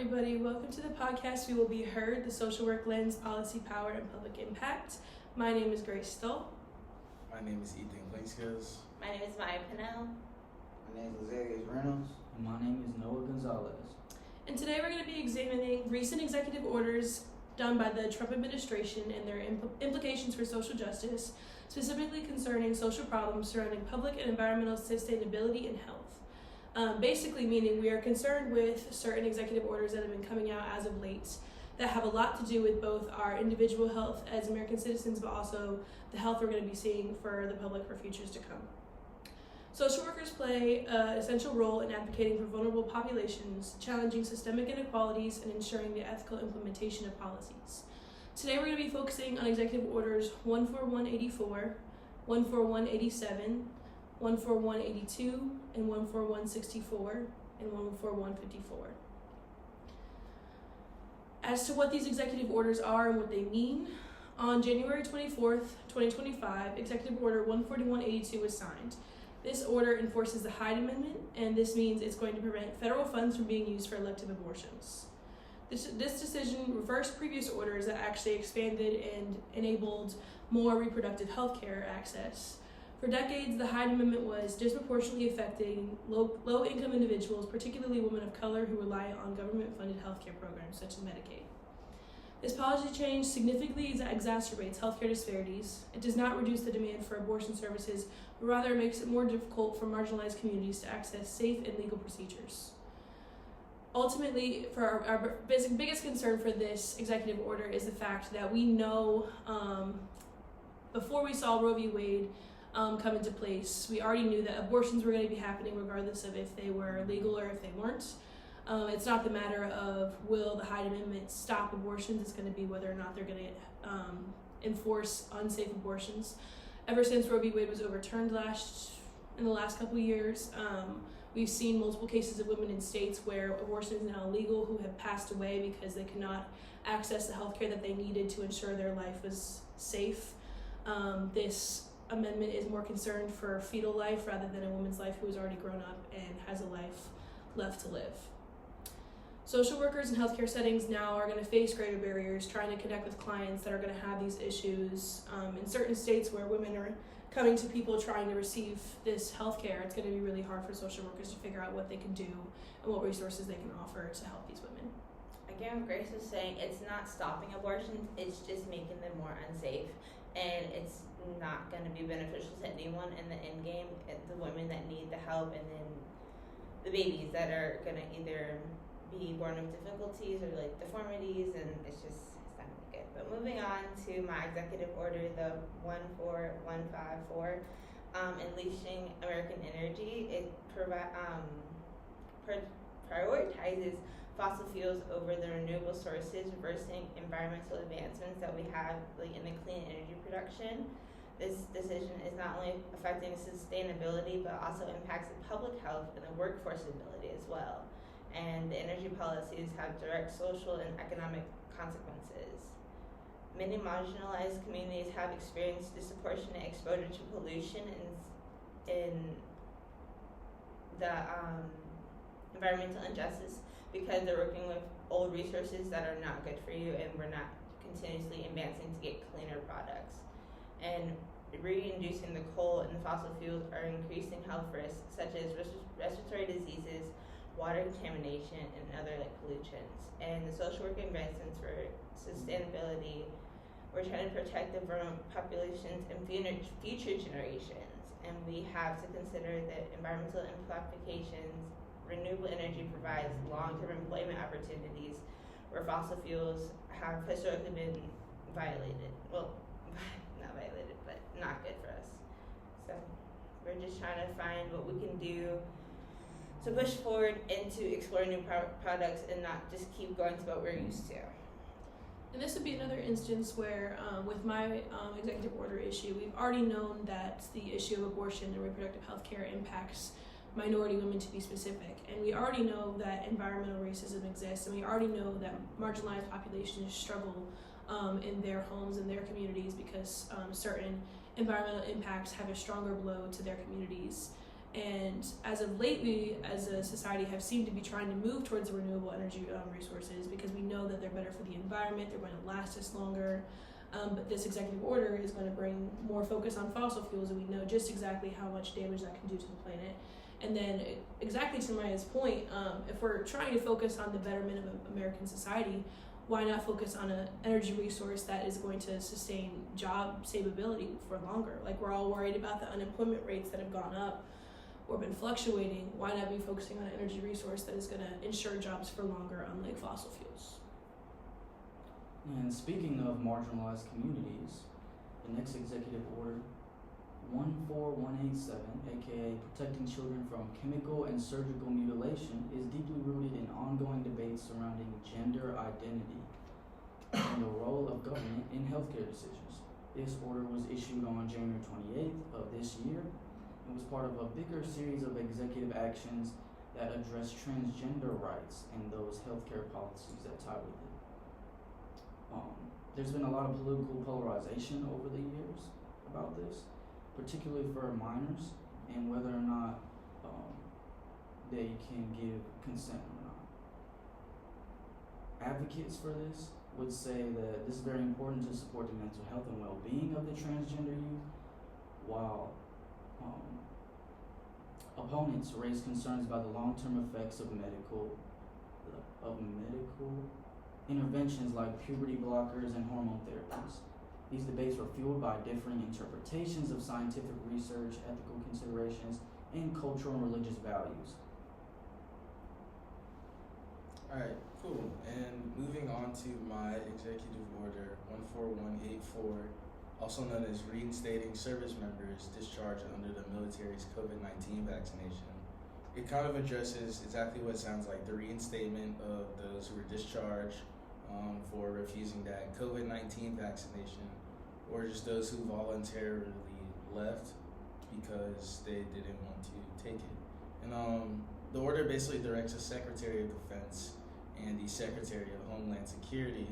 everybody. Welcome to the podcast We Will Be Heard, the Social Work Lens, Policy, Power, and Public Impact. My name is Grace Stoll. My name is Ethan Iglesias. My name is Maya Pinnell. My name is Lazarius Reynolds. And my name is Noah Gonzalez. And today we're going to be examining recent executive orders done by the Trump administration and their implications for social justice, specifically concerning social problems surrounding public and environmental sustainability and health. Basically meaning we are concerned with certain executive orders that have been coming out as of late that have a lot to do with both our individual health as American citizens, but also the health we're going to be seeing for the public for futures to come. Social workers play an essential role in advocating for vulnerable populations, challenging systemic inequalities, and ensuring the ethical implementation of policies. Today we're going to be focusing on Executive Orders 14184, 14187, 14182, and 14164, and 14154. As to what these executive orders are and what they mean, on January 24th, 2025, Executive Order 14182 was signed. This order enforces the Hyde Amendment, and this means it's going to prevent federal funds from being used for elective abortions. This decision reversed previous orders that actually expanded and enabled more reproductive health care access. For decades, the Hyde Amendment was disproportionately affecting low-income individuals, particularly women of color who rely on government-funded health care programs such as Medicaid. This policy change significantly exacerbates healthcare disparities. It does not reduce the demand for abortion services, but rather makes it more difficult for marginalized communities to access safe and legal procedures. Ultimately, for our biggest concern for this executive order is the fact that we know before we saw Roe v. Wade come into place, we already knew that abortions were going to be happening regardless of if they were legal or if they weren't. It's not the matter of will the Hyde Amendment stop abortions, it's going to be whether or not they're going to enforce unsafe abortions. Ever since Roe v. Wade was overturned in the last couple of years, we've seen multiple cases of women in states where abortion is now illegal who have passed away because they could not access the health care that they needed to ensure their life was safe. This amendment is more concerned for fetal life rather than a woman's life who has already grown up and has a life left to live. Social workers in healthcare settings now are going to face greater barriers trying to connect with clients that are going to have these issues. In certain states where women are coming to people trying to receive this healthcare, it's going to be really hard for social workers to figure out what they can do and what resources they can offer to help these women. Again, what Grace was saying, it's not stopping abortions, it's just making them more unsafe. And it's not going to be beneficial to anyone in the end game, the women that need the help, and then the babies that are going to either be born with difficulties or like deformities, and it's not going to be good. But moving on to my executive order, the 14154, Unleashing American Energy, it prioritizes fossil fuels over the renewable sources, reversing environmental advancements that we have in the clean energy production. This decision is not only affecting sustainability, but also impacts the public health and the workforce ability as well. And the energy policies have direct social and economic consequences. Many marginalized communities have experienced disproportionate exposure to pollution in the environmental injustice because they're working with old resources that are not good for you, and we're not continuously advancing to get cleaner products. And reintroducing the coal and fossil fuels are increasing health risks such as respiratory diseases, water contamination, and other pollutions. And the social work advancements for sustainability, we're trying to protect the vulnerable populations and future generations. And we have to consider that environmental implications. Renewable energy provides long-term employment opportunities where fossil fuels have historically been violated. Well, not violated, but not good for us. So we're just trying to find what we can do to push forward and to explore new products and not just keep going to what we're used to. And this would be another instance where, with my executive order issue, we've already known that the issue of abortion and reproductive health care impacts minority women to be specific. And we already know that environmental racism exists, and we already know that marginalized populations struggle in their homes and their communities because certain environmental impacts have a stronger blow to their communities. And as of late, we as a society have seemed to be trying to move towards renewable energy resources because we know that they're better for the environment, they're going to last us longer. But this executive order is going to bring more focus on fossil fuels, and we know just exactly how much damage that can do to the planet. And then, exactly to Maya's point, if we're trying to focus on the betterment of American society, why not focus on an energy resource that is going to sustain job stability for longer? Like, we're all worried about the unemployment rates that have gone up or been fluctuating. Why not be focusing on an energy resource that is going to ensure jobs for longer, unlike fossil fuels? And speaking of marginalized communities, the next executive order, 14187, aka Protecting Children from Chemical and Surgical Mutilation, is deeply rooted in ongoing debates surrounding gender identity and the role of government in healthcare decisions. This order was issued on January 28th of this year and was part of a bigger series of executive actions that address transgender rights and those healthcare policies that tie with it. There's been a lot of political polarization over the years about this, particularly for minors and whether or not they can give consent or not. Advocates for this would say that this is very important to support the mental health and well-being of the transgender youth, while opponents raise concerns about the long-term effects of medical interventions like puberty blockers and hormone therapies. These debates were fueled by differing interpretations of scientific research, ethical considerations, and cultural and religious values. Alright, cool. And moving on to my executive order 14184, also known as reinstating service members discharged under the military's COVID-19 vaccination. It kind of addresses exactly what it sounds like, the reinstatement of those who were discharged for refusing that COVID-19 vaccination, or just those who voluntarily left because they didn't want to take it. And the order basically directs the Secretary of Defense and the Secretary of Homeland Security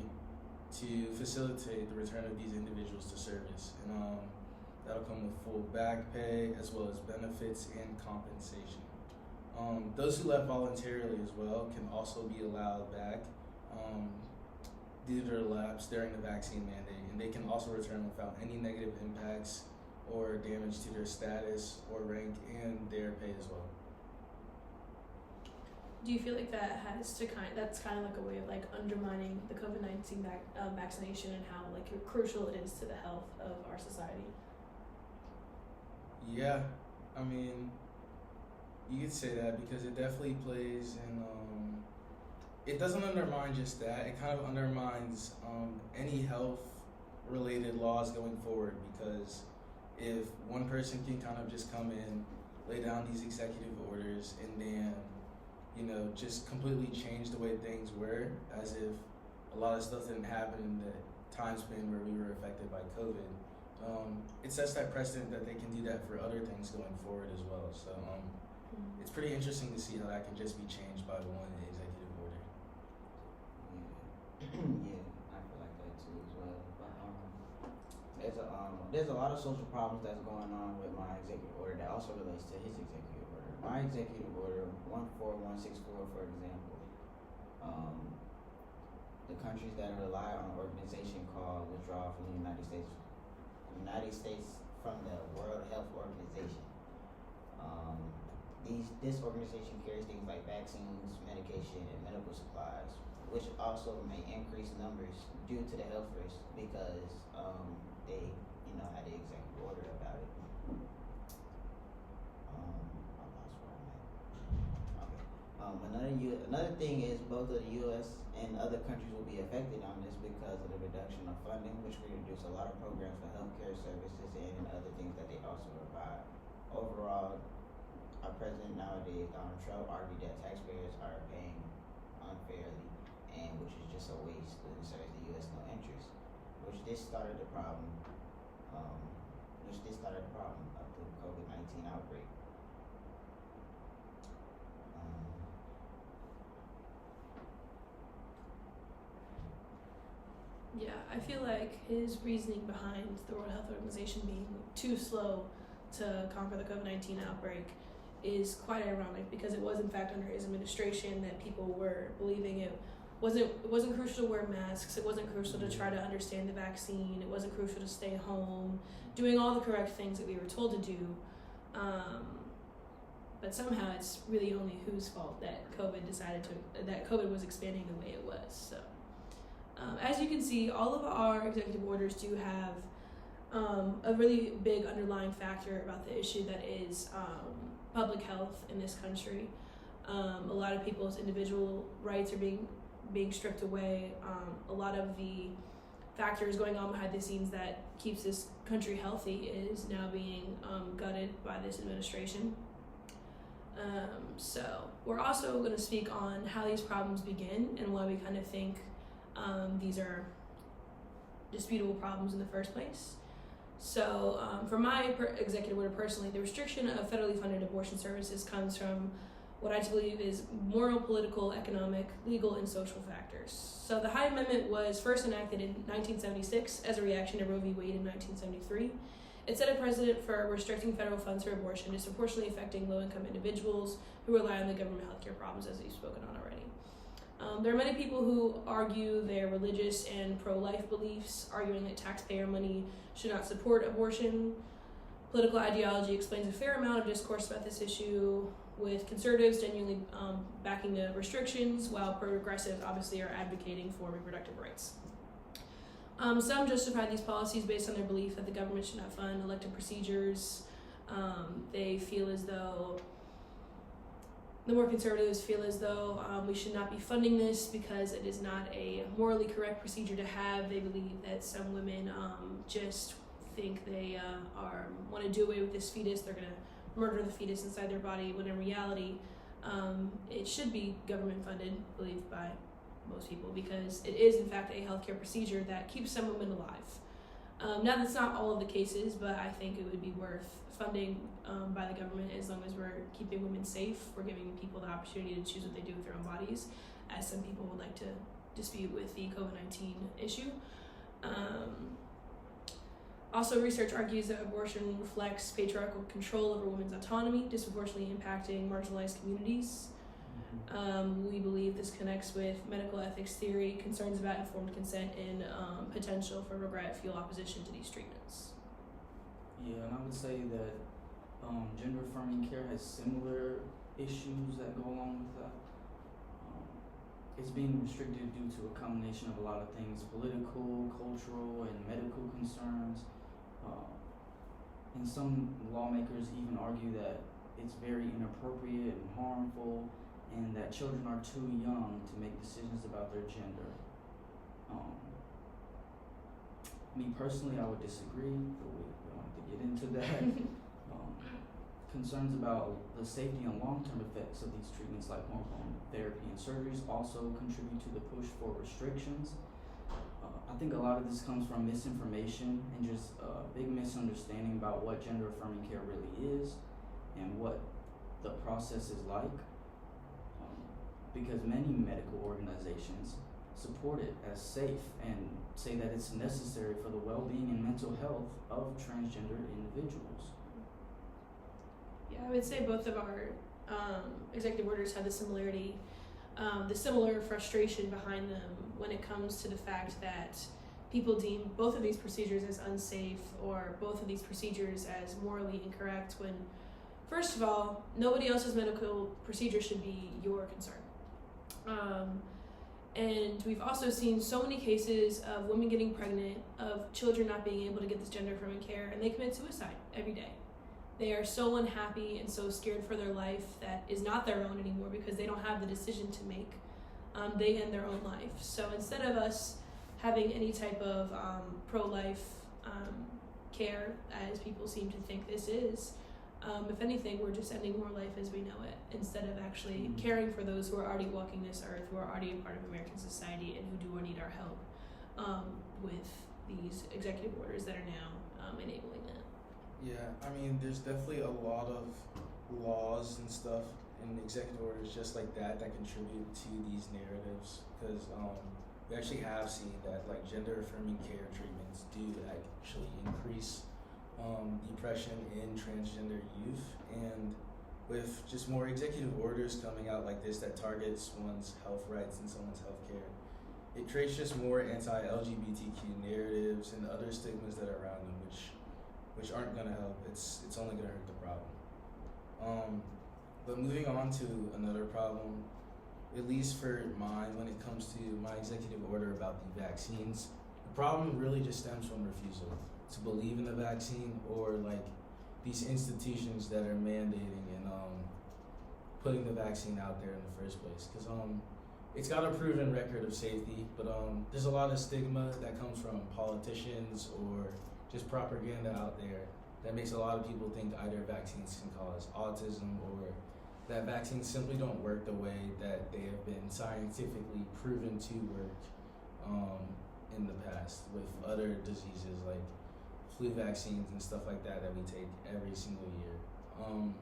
to facilitate the return of these individuals to service. And that'll come with full back pay as well as benefits and compensation. Those who left voluntarily as well can also be allowed back due to their lapse during the vaccine mandate, and they can also return without any negative impacts or damage to their status or rank and their pay as well. Do you feel like that's kind of like a way of like undermining the COVID-19 vaccination and how like crucial it is to the health of our society? Yeah, I mean, you could say that because it definitely plays in, it doesn't undermine just that, it kind of undermines any health-related laws going forward, because if one person can kind of just come in, lay down these executive orders, and then, you know, just completely change the way things were, as if a lot of stuff didn't happen in the time span where we were affected by COVID, it sets that precedent that they can do that for other things going forward as well. So it's pretty interesting to see how that can just be changed by one executive order. Yeah, I feel like that too as well. But there's a lot of social problems that's going on with my executive order that also relates to his executive order. My executive order 14164, for example, the countries that rely on an organization called withdrawal from the United States from the World Health Organization. This organization carries things like vaccines, medication, and medical supplies, which also may increase numbers due to the health risk because they, had the executive order about it. I lost where I'm at. Okay. Another thing is both of the U.S. and other countries will be affected on this because of the reduction of funding, which will reduce a lot of programs for healthcare services and other things that they also provide. Overall, our president nowadays, Donald Trump, argued that taxpayers are paying unfairly, and which is just a waste and serves the U.S. no interest. This started the problem of the COVID-19 outbreak. Yeah, I feel like his reasoning behind the World Health Organization being too slow to conquer the COVID-19 outbreak is quite ironic because it was in fact under his administration that people were believing it wasn't crucial to wear masks, it wasn't crucial to try to understand the vaccine, it wasn't crucial to stay home, doing all the correct things that we were told to do. But somehow it's really only whose fault that COVID was expanding the way it was. So, as you can see, all of our executive orders do have a really big underlying factor about the issue that is public health in this country. A lot of people's individual rights are being stripped away. A lot of the factors going on behind the scenes that keeps this country healthy is now being gutted by this administration. So we're also going to speak on how these problems begin and why we kind of think these are disputable problems in the first place. So for my executive order personally, the restriction of federally funded abortion services comes from what I believe is moral, political, economic, legal, and social factors. So the Hyde Amendment was first enacted in 1976 as a reaction to Roe v. Wade in 1973. It set a precedent for restricting federal funds for abortion, disproportionately affecting low-income individuals who rely on the government healthcare problems, as we've spoken on already. There are many people who argue their religious and pro-life beliefs, arguing that taxpayer money should not support abortion. Political ideology explains a fair amount of discourse about this issue, with conservatives genuinely backing the restrictions, while progressives obviously are advocating for reproductive rights. Some justify these policies based on their belief that the government should not fund elective procedures. They feel as though, the more conservatives feel as though we should not be funding this because it is not a morally correct procedure to have. They believe that some women just think they want to do away with this fetus. They're going to murder the fetus inside their body, when in reality, it should be government funded, believed by most people, because it is in fact a healthcare procedure that keeps some women alive. Now that's not all of the cases, but I think it would be worth funding by the government as long as we're keeping women safe. We're giving people the opportunity to choose what they do with their own bodies, as some people would like to dispute with the COVID-19 issue. Also, research argues that abortion reflects patriarchal control over women's autonomy, disproportionately impacting marginalized communities. We believe this connects with medical ethics theory, concerns about informed consent, and potential for regret fuel opposition to these treatments. Yeah, and I would say that gender-affirming care has similar issues that go along with that. It's being restricted due to a combination of a lot of things: political, cultural, and medical concerns. And some lawmakers even argue that it's very inappropriate and harmful, and that children are too young to make decisions about their gender. Me personally, I would disagree, but we don't have to get into that. Concerns about the safety and long-term effects of these treatments, like hormone therapy and surgeries, also contribute to the push for restrictions. I think a lot of this comes from misinformation and just a big misunderstanding about what gender-affirming care really is and what the process is like. Because many medical organizations support it as safe and say that it's necessary for the well-being and mental health of transgender individuals. Yeah, I would say both of our executive orders have the similar frustration behind them when it comes to the fact that people deem both of these procedures as unsafe or both of these procedures as morally incorrect, when, first of all, nobody else's medical procedure should be your concern. And we've also seen so many cases of women getting pregnant, of children not being able to get this gender-affirming care, and they commit suicide every day. They are so unhappy and so scared for their life that is not their own anymore because they don't have the decision to make. They end their own life. So instead of us having any type of pro-life care, as people seem to think this is, if anything, we're just ending more life as we know it, instead of actually caring for those who are already walking this earth, who are already a part of American society, and who do need our help with these executive orders that are now enabling that. Yeah, I mean, there's definitely a lot of laws and stuff in executive orders just like that contribute to these narratives, because we actually have seen that like gender-affirming care treatments do actually increase depression in transgender youth, and with just more executive orders coming out like this that targets one's health rights and someone's health care, it creates just more anti-LGBTQ narratives and other stigmas that are around them, which aren't gonna help. It's only gonna hurt the problem. But moving on to another problem, at least for mine, when it comes to my executive order about the vaccines, the problem really just stems from refusal to believe in the vaccine, or like these institutions that are mandating and putting the vaccine out there in the first place. Because it's got a proven record of safety, but there's a lot of stigma that comes from politicians or just propaganda out there that makes a lot of people think either vaccines can cause autism or that vaccines simply don't work the way that they have been scientifically proven to work in the past with other diseases like flu vaccines and stuff like that we take every single year.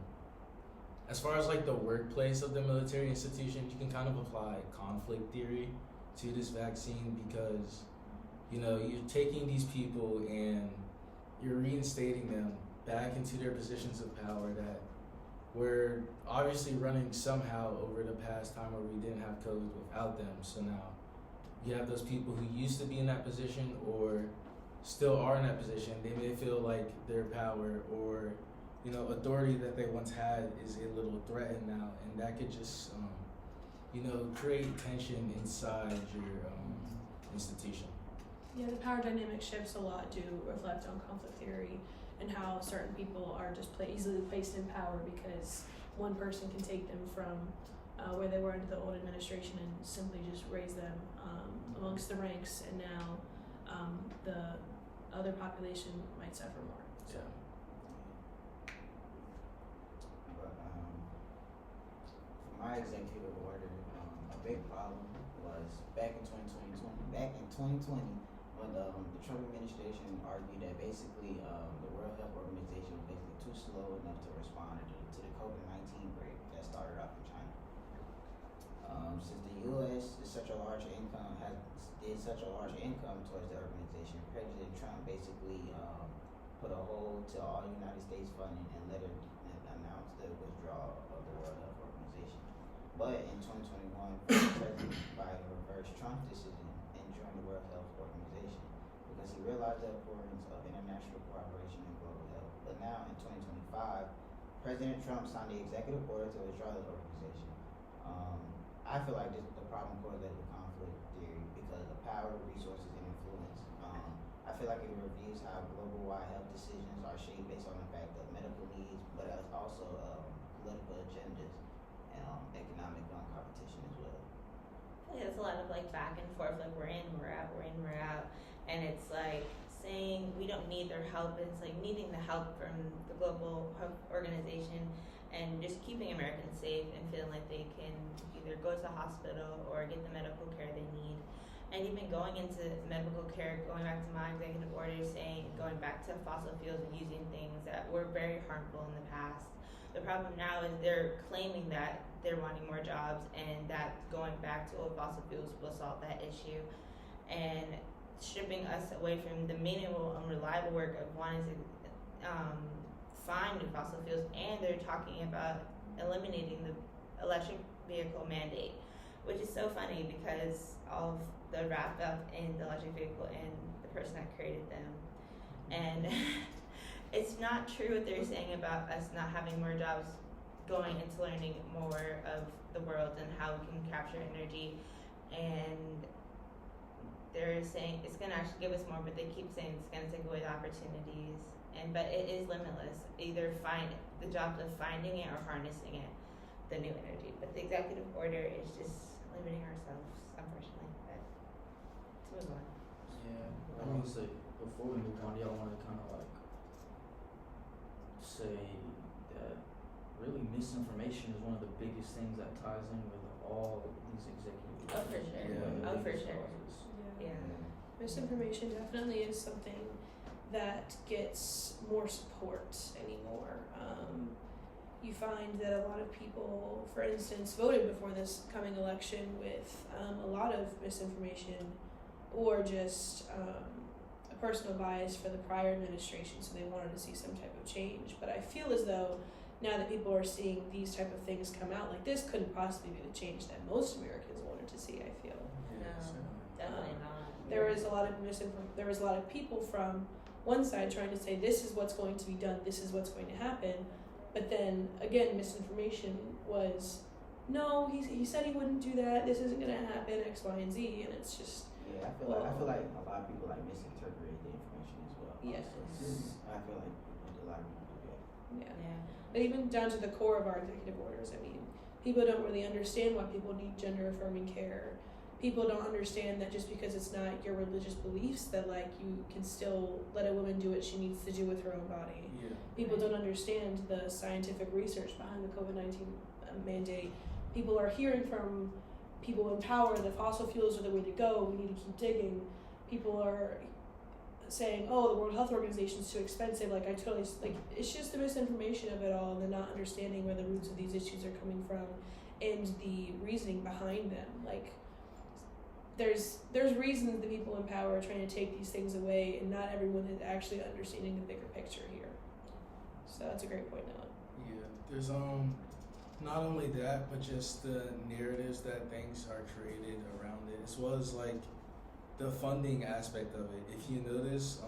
As far as like the workplace of the military institution, you can kind of apply conflict theory to this vaccine because, you know, you're taking these people and you're reinstating them back into their positions of power that were obviously running somehow over the past time where we didn't have COVID without them. So now you have those people who used to be in that position or still are in that position. They may feel like their power or, you know, authority that they once had is a little threatened now, and that could just, you know, create tension inside your institution. Yeah, the power dynamic shifts a lot do reflect on conflict theory and how certain people are just easily placed in power because one person can take them from where they were under the old administration and simply just raise them amongst the ranks, and now the other population might suffer more. So. Yeah. But for my executive order, a big problem was back in 2020. Back in 2020, when the Trump administration argued that basically the World Health Organization was basically too slow enough to respond to the COVID-19 break that started off in China. Since the U.S. is such a large income, did such a large income towards the organization, President Trump basically put a hold to all United States funding and later announced the withdrawal of the World Health Organization. But in 2021, President Biden reversed Trump's decision and joined the World Health Organization because he realized the importance of international cooperation in global health. But now in 2025, President Trump signed the executive order to withdraw the organization. I feel like the problem correlates with conflict theory because of power, resources, and influence. I feel like it reviews how global-wide health decisions are shaped based on the fact of medical needs, but also political agendas and economic competition as well. I feel like it's a lot of like back and forth, like we're in, we're out, we're in, we're out, and it's like saying we don't need their help. It's like needing the help from the global health organization and just keeping Americans safe and feeling like they can either go to the hospital or get the medical care they need. And even going into medical care, going back to my executive order saying going back to fossil fuels and using things that were very harmful in the past. The problem now is they're claiming that they're wanting more jobs and that going back to old fossil fuels will solve that issue. And stripping us away from the meaningful and reliable work of wanting to find new fossil fuels, and they're talking about eliminating the electric vehicle mandate, which is so funny because of the wrapped up in the electric vehicle and the person that created them. And it's not true what they're saying about us not having more jobs going into learning more of the world and how we can capture energy. And they're saying it's going to actually give us more, but they keep saying it's going to take away the opportunities. But it is limitless. Either find the job of finding it or harnessing it, the new energy. But the executive order is just limiting ourselves, unfortunately. But to move on. Yeah, I want to say before we move on, y'all want to kind of like say that really misinformation is one of the biggest things that ties in with all these executive Oh, for orders, sure. one of the Oh, for biggest sure. causes. Yeah. Misinformation definitely is something that gets more support anymore. You find that a lot of people, for instance, voted before this coming election with a lot of misinformation or just a personal bias for the prior administration, so they wanted to see some type of change. But I feel as though now that people are seeing these type of things come out, like this couldn't possibly be the change that most Americans wanted to see, I feel. Yeah, No. certainly. Definitely not. There was a lot of there was a lot of people from one side trying to say this is what's going to be done, this is what's going to happen, but then again misinformation was no, he said he wouldn't do that, this isn't gonna happen, X, Y, and Z, and it's just Yeah, I feel like a lot of people like misinterpreted the information as well. Yes. Also. I feel like a lot of people do that. yeah. Yeah. But even down to the core of our executive orders, I mean, people don't really understand why people need gender affirming care. People don't understand that just because it's not your religious beliefs that like you can still let a woman do what she needs to do with her own body. Yeah. People don't understand the scientific research behind the COVID-19 mandate. People are hearing from people in power that fossil fuels are the way to go, we need to keep digging. People are saying, oh, the World Health Organization is too expensive. Like, I totally, like, it's just the misinformation of it all and the not understanding where the roots of these issues are coming from and the reasoning behind them. Like, there's reasons the people in power are trying to take these things away, and not everyone is actually understanding the bigger picture here. So that's a great point, Noah. Yeah, there's not only that, but just the narratives that things are created around it, as well as like the funding aspect of it. If you notice,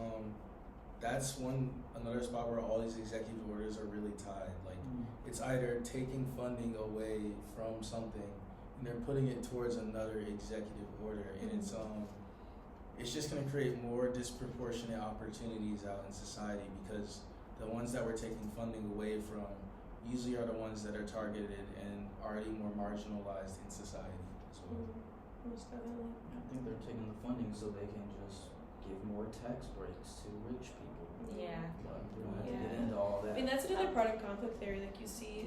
that's another spot where all these executive orders are really tied. Like it's either taking funding away from something and they're putting it towards another executive order, and it's just going to create more disproportionate opportunities out in society, because the ones that we're taking funding away from usually are the ones that are targeted and already more marginalized in society as well. Most definitely. I think they're taking the funding so they can just give more tax breaks to rich people. Yeah. But we don't have to Yeah. get into all I that. mean, that's another part of conflict theory. Like, you see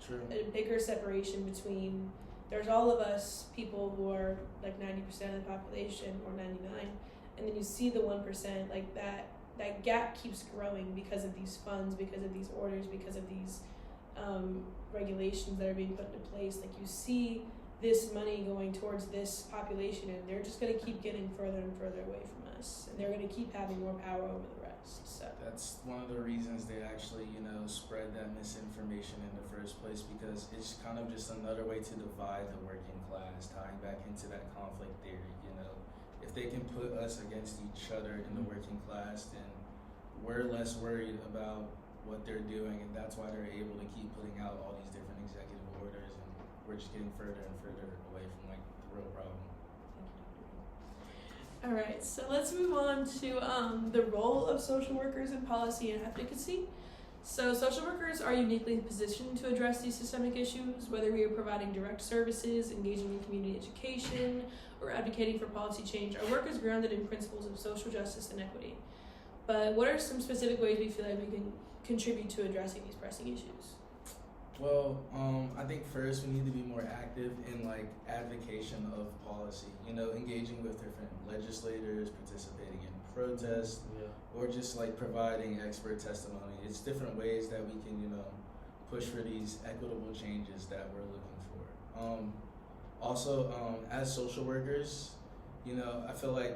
True. a bigger separation between there's all of us people who are like 90% of the population or 99, and then you see the 1%, like that gap keeps growing because of these funds, because of these orders, because of these regulations that are being put into place. Like, you see this money going towards this population, and they're just going to keep getting further and further away from us, and they're going to keep having more power over the rest. So That's one of the reasons they actually, spread that misinformation in the first place, because it's kind of just another way to divide the working class, tying back into that conflict theory. If they can put us against each other in the working class, then we're less worried about what they're doing, and that's why they're able to keep putting out all these different executive orders, and we're just getting further and further away from like the real problem. all right, so let's move on to the role of social workers in policy and advocacy. So social workers are uniquely positioned to address these systemic issues, whether we are providing direct services, engaging in community education, or advocating for policy change. Our work is grounded in principles of social justice and equity. But what are some specific ways we feel like we can contribute to addressing these pressing issues? Well, I think first we need to be more active in like advocation of policy, engaging with different legislators, participating in protests, or just like providing expert testimony. It's different ways that we can, push for these equitable changes that we're looking for. Also, as social workers, I feel like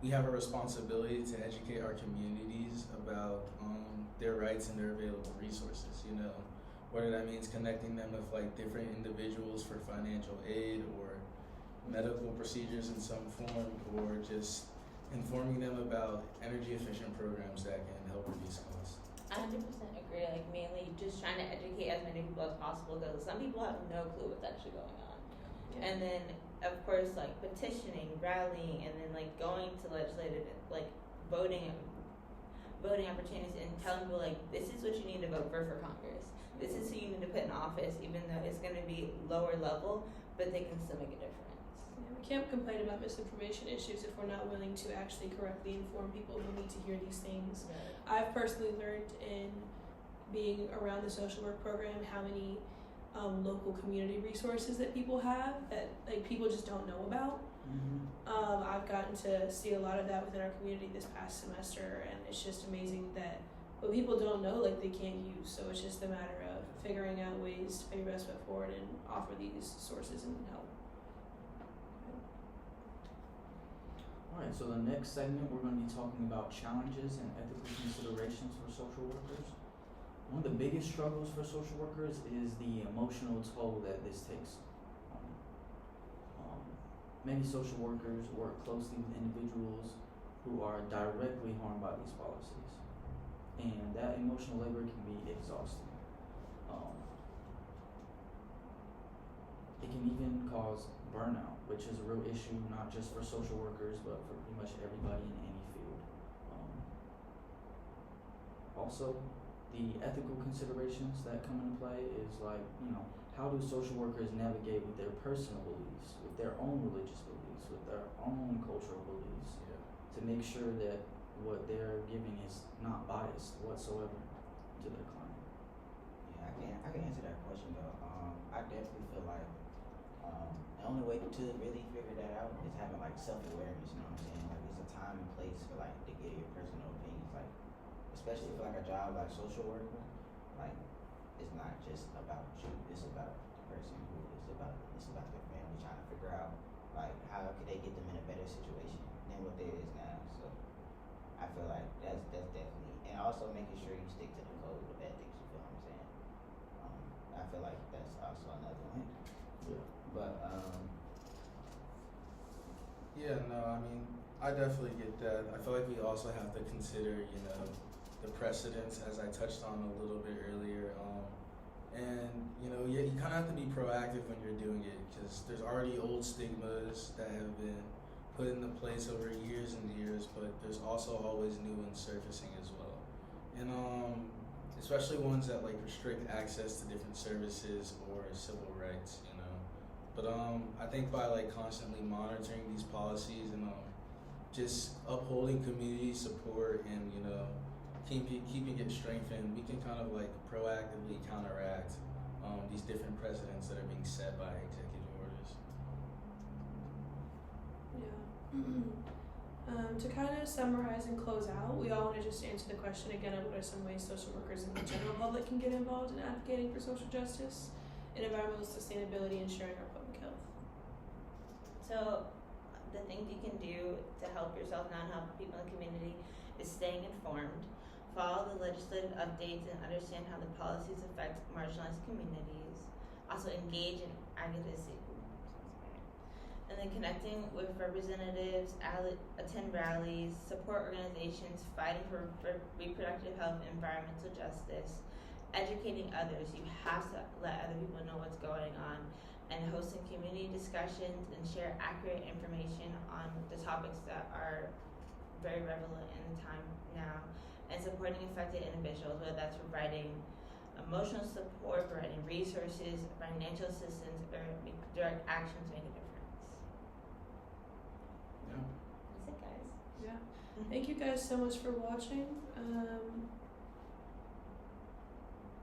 we have a responsibility to educate our communities about their rights and their available resources, whether that means connecting them with like different individuals for financial aid or medical procedures in some form, or just informing them about energy efficient programs that can help reduce costs. I 100% agree. Like, mainly just trying to educate as many people as possible, because some people have no clue what's actually going on. And then, of course, like petitioning, rallying, and then like going to legislative, like voting opportunities, and telling people like, this is what you need to vote for Congress. This is who you need to put in office, even though it's going to be lower level, but they can still make a difference. We can't complain about misinformation issues if we're not willing to actually correctly inform people who need to hear these things. I've personally learned in being around the social work program how many local community resources that people have that like people just don't know about. I've gotten to see a lot of that within our community this past semester, and it's just amazing that what people don't know, like, they can't use. So it's just a matter of figuring out ways to put your best foot forward and offer these sources and help. Alright, so the next segment we're going to be talking about challenges and ethical considerations for social workers. one of the biggest struggles for social workers is the emotional toll that this takes on them. Many social workers work closely with individuals who are directly harmed by these policies, and that emotional labor can be exhausting. It can even cause burnout, which is a real issue not just for social workers but for pretty much everybody in any field. Also, the ethical considerations that come into play is like, how do social workers navigate with their personal beliefs, with their own religious beliefs, with their own cultural beliefs, to make sure that what they're giving is not biased whatsoever to their client. Yeah, I can answer that question though. I definitely feel like the only way to really figure that out is having like self-awareness. You know what I'm saying? Like, it's a time and place for like to get your personal opinions. Like, especially for like a job like social worker, like it's not just about you. It's about the person who is about. It's about their family, trying to figure out like how could they get them in a better situation than what they is now. So I feel like that's definitely, and also making sure you stick to the code of ethics. You feel what I'm saying? I feel like that's also another one. Yeah. But Yeah, no, I mean, I definitely get that. I feel like we also have to consider, the precedents, as I touched on a little bit earlier. And, you kind of have to be proactive when you're doing it, because there's already old stigmas that have been put into place over years and years, but there's also always new ones surfacing as well. And especially ones that like restrict access to different services or civil rights, But I think by like constantly monitoring these policies and just upholding community support and keeping it strengthened, we can kind of like proactively counteract these different precedents that are being set by executive orders. Yeah. To kind of summarize and close out, we all want to just answer the question again of what are some ways social workers and the general public can get involved in advocating for social justice and environmental sustainability, ensuring our public health. So the things you can do to help yourself now and help people in the community is staying informed, follow the legislative updates and understand how the policies affect marginalized communities, also engage in advocacy, and then connecting with representatives, attend rallies, support organizations fighting for reproductive health and environmental justice, educating others. You have to let other people know what's going on, and hosting community discussions and share accurate information on the topics that are very relevant in the time now, and supporting affected individuals, whether that's providing emotional support, providing resources, financial assistance, or direct action to make a difference. Yeah. That's it, guys. Yeah. Thank you guys so much for watching.